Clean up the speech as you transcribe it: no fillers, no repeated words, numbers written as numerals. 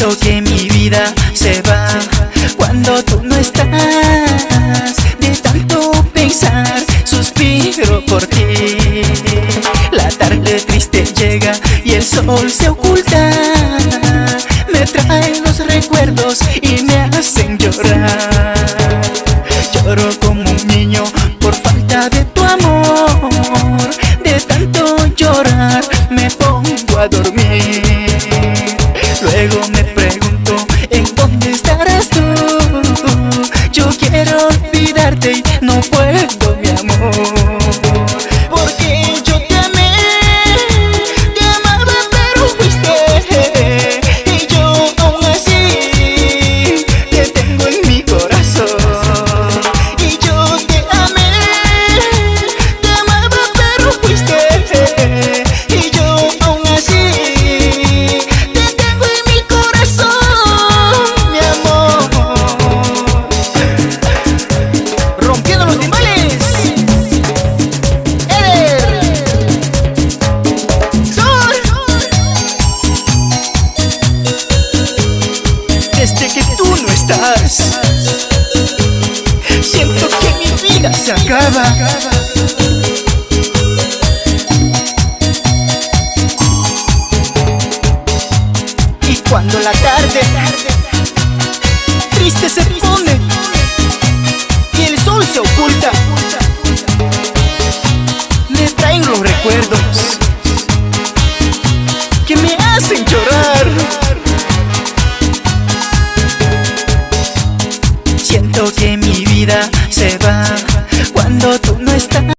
Siento que mi vida se va cuando tú no estás. De tanto pensar, suspiro por ti. La tarde triste llega y el sol se oculta. Me traen los recuerdos y me hacen llorar. Lloro como un niño por falta de tu amor. De tanto llorar me pongo a dormir. Luego me pregunto, ¿en dónde estarás tú? Yo quiero olvidarte y no puedo, mi amor. Porque yo te amé, te amaba pero fuiste. Y yo aún así te tengo en mi corazón. Y yo te amé, te amaba pero fuiste. Y yo aún así te tengo en mi corazón, mi amor. Rompiendo los timbales, Eder Sol. Desde que tú no estás, siento que mi vida se acaba.